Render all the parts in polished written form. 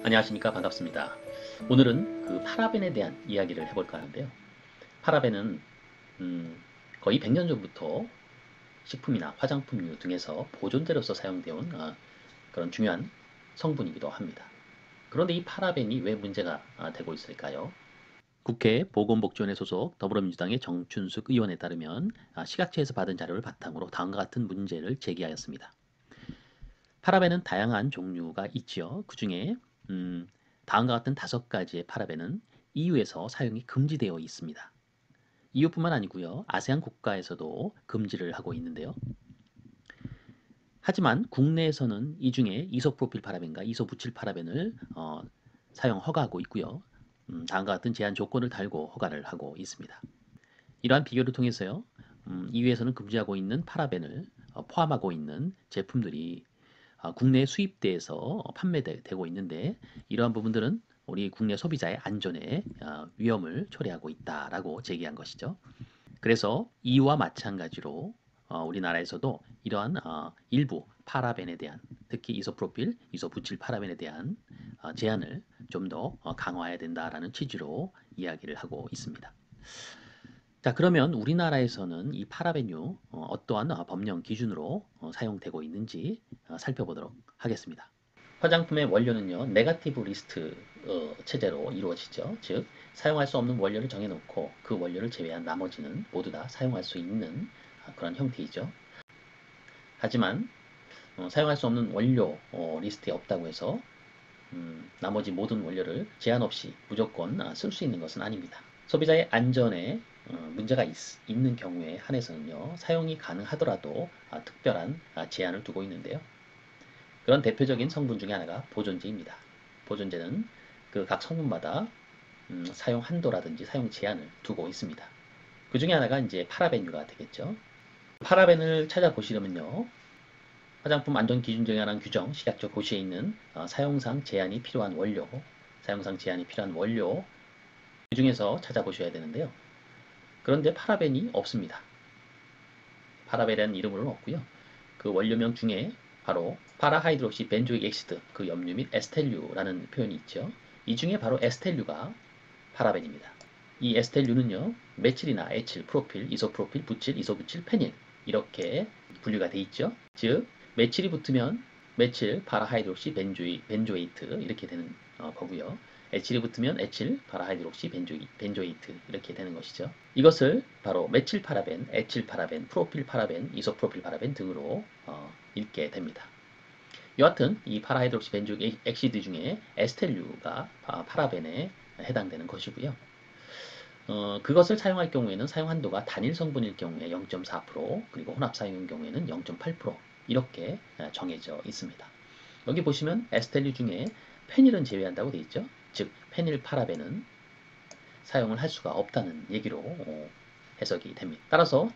안녕하십니까. 반갑습니다. 오늘은 그 파라벤에 대한 이야기를 해볼까 하는데요. 파라벤은 거의 100년 전부터 식품이나 화장품류 등에서 보존제로서 사용되어 온 그런 중요한 성분이기도 합니다. 그런데 이 파라벤이 왜 문제가 되고 있을까요? 국회 보건복지원에 소속 더불어민주당의 정춘숙 의원에 따르면 식약처에서 받은 자료를 바탕으로 다음과 같은 문제를 제기하였습니다. 파라벤은 다양한 종류가 있지요. 그 중에 다음과 같은 5가지의 파라벤은 EU에서 사용이 금지되어 있습니다. EU뿐만 아니고요. 아세안 국가에서도 금지를 하고 있는데요. 하지만 국내에서는 이 중에 이소프로필 파라벤과 이소부칠 파라벤을 사용 허가하고 있고요. 다음과 같은 제한 조건을 달고 허가를 하고 있습니다. 이러한 비교를 통해서요. EU에서는 금지하고 있는 파라벤을 포함하고 있는 제품들이 국내에 수입돼서 판매되고 있는데 이러한 부분들은 우리 국내 소비자의 안전에 위험을 초래하고 있다라고 제기한 것이죠. 그래서 이와 마찬가지로 우리나라에서도 이러한 일부 파라벤에 대한 특히 이소프로필, 이소부칠 파라벤에 대한 제한을 좀 더 강화해야 된다라는 취지로 이야기를 하고 있습니다. 자, 그러면 우리나라에서는 이 파라벤류 어떠한 법령 기준으로 사용되고 있는지 살펴보도록 하겠습니다. 화장품의 원료는요, 네거티브 리스트 체제로 이루어지죠. 즉, 사용할 수 없는 원료를 정해놓고 그 원료를 제외한 나머지는 모두 다 사용할 수 있는 그런 형태이죠. 하지만 사용할 수 없는 원료 리스트에 없다고 해서 나머지 모든 원료를 제한 없이 무조건 쓸 수 있는 것은 아닙니다. 소비자의 안전에 문제가 있는 경우에 한해서는요, 사용이 가능하더라도 특별한 제한을 두고 있는데요. 그런 대표적인 성분 중에 하나가 보존제입니다. 보존제는 그 각 성분마다 사용 한도라든지 사용 제한을 두고 있습니다. 그 중에 하나가 이제 파라벤류가 되겠죠. 파라벤을 찾아보시려면요, 화장품 안전 기준정에 관한 규정, 식약처 고시에 있는 사용상 제한이 필요한 원료, 사용상 제한이 필요한 원료 그 중에서 찾아보셔야 되는데요. 그런데 파라벤이 없습니다. 파라벤이라는 이름으로는 없고요. 그 원료명 중에 바로 파라하이드록시 벤조익 엑시드, 그 염류 및 에스텔류라는 표현이 있죠. 이 중에 바로 에스텔류가 파라벤입니다. 이 에스텔류는요, 메칠이나 에칠, 프로필, 이소프로필, 부칠, 이소부칠, 페닐 이렇게 분류가 돼 있죠. 즉, 메칠이 붙으면 메칠, 파라하이드록시, 벤조이트 이렇게 되는 거고요. 에칠이 붙으면 에칠, 파라하이드록시, 벤조이트 이렇게 되는 것이죠. 이것을 바로 메칠 파라벤, 에칠 파라벤, 프로필 파라벤, 이소프로필 파라벤 등으로 읽게 됩니다. 여하튼 이 파라하이드록시 벤조익 엑시드 중에 에스텔류가 파라벤에 해당되는 것이고요. 그것을 사용할 경우에는 사용 한도가 단일 성분일 경우에 0.4% 그리고 혼합 사용인 경우에는 0.8% 이렇게 정해져 있습니다. 여기 보시면 에스텔류 중에 페닐은 제외한다고 되어 있죠. 즉 페닐 파라벤은 사용을 할 수가 없다는 얘기로 해석이 됩니다. 따라서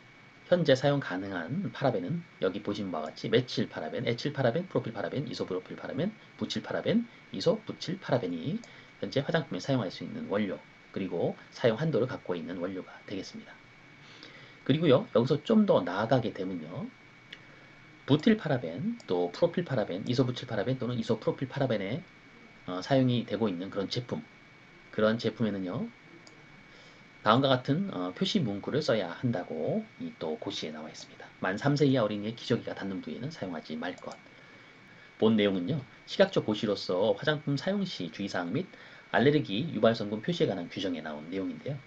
현재 사용 가능한 파라벤은 여기 보신 바와 같이 메칠 파라벤, 에칠 파라벤, 프로필 파라벤, 이소프로필 파라벤, 부칠 파라벤, 이소부칠 파라벤이 현재 화장품에 사용할 수 있는 원료 그리고 사용 한도를 갖고 있는 원료가 되겠습니다. 그리고요, 여기서 좀 더 나아가게 되면요, 부틸 파라벤, 또 프로필 파라벤, 이소부칠 파라벤 또는 이소프로필 파라벤에 사용이 되고 있는 그런 제품, 그런 제품에는요, 다음과 같은 표시 문구를 써야 한다고 또 고시에 나와 있습니다. 만 3세 이하 어린이의 기저귀가 닿는 부위에는 사용하지 말 것. 본 내용은요, 식약처 고시로서 화장품 사용 시 주의사항 및 알레르기 유발 성분 표시에 관한 규정에 나온 내용인데요.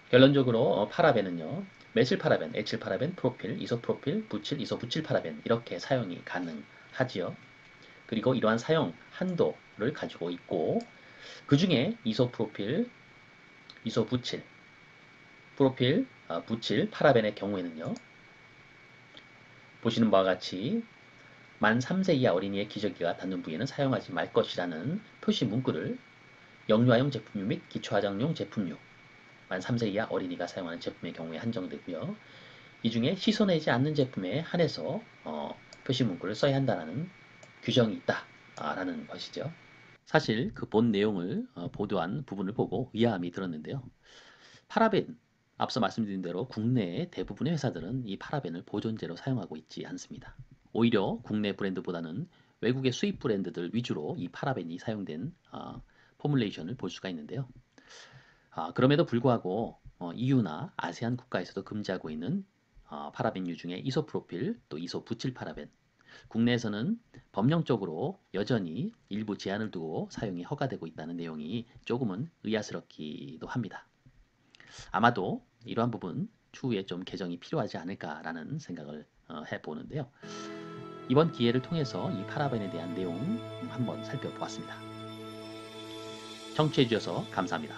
결론적으로 파라벤은요, 메칠파라벤, 에칠파라벤, 프로필, 이소프로필, 부칠, 이소부칠파라벤 이렇게 사용이 가능하지요. 그리고 이러한 사용 한도를 가지고 있고 그 중에 이소프로필, 이소부칠, 프로필, 부칠, 파라벤의 경우에는요. 보시는 바와 같이 만 3세 이하 어린이의 기저귀가 닿는 부위에는 사용하지 말 것이라는 표시 문구를 영유아용 제품류 및 기초화장용 제품류 만 3세 이하 어린이가 사용하는 제품의 경우에 한정되고요. 이 중에 씻어내지 않는 제품에 한해서 표시 문구를 써야 한다는 규정이 있다라는 것이죠. 사실 그 본 내용을 보도한 부분을 보고 의아함이 들었는데요. 파라벤, 앞서 말씀드린 대로 국내의 대부분의 회사들은 이 파라벤을 보존제로 사용하고 있지 않습니다. 오히려 국내 브랜드보다는 외국의 수입 브랜드들 위주로 이 파라벤이 사용된 포뮬레이션을 볼 수가 있는데요. 그럼에도 불구하고 EU나 아세안 국가에서도 금지하고 있는 파라벤류 중에 이소프로필 또 이소부칠 파라벤, 국내에서는 법령적으로 여전히 일부 제한을 두고 사용이 허가되고 있다는 내용이 조금은 의아스럽기도 합니다. 아마도 이러한 부분 추후에 좀 개정이 필요하지 않을까라는 생각을 해보는데요. 이번 기회를 통해서 이 파라벤에 대한 내용 한번 살펴보았습니다. 청취해 주셔서 감사합니다.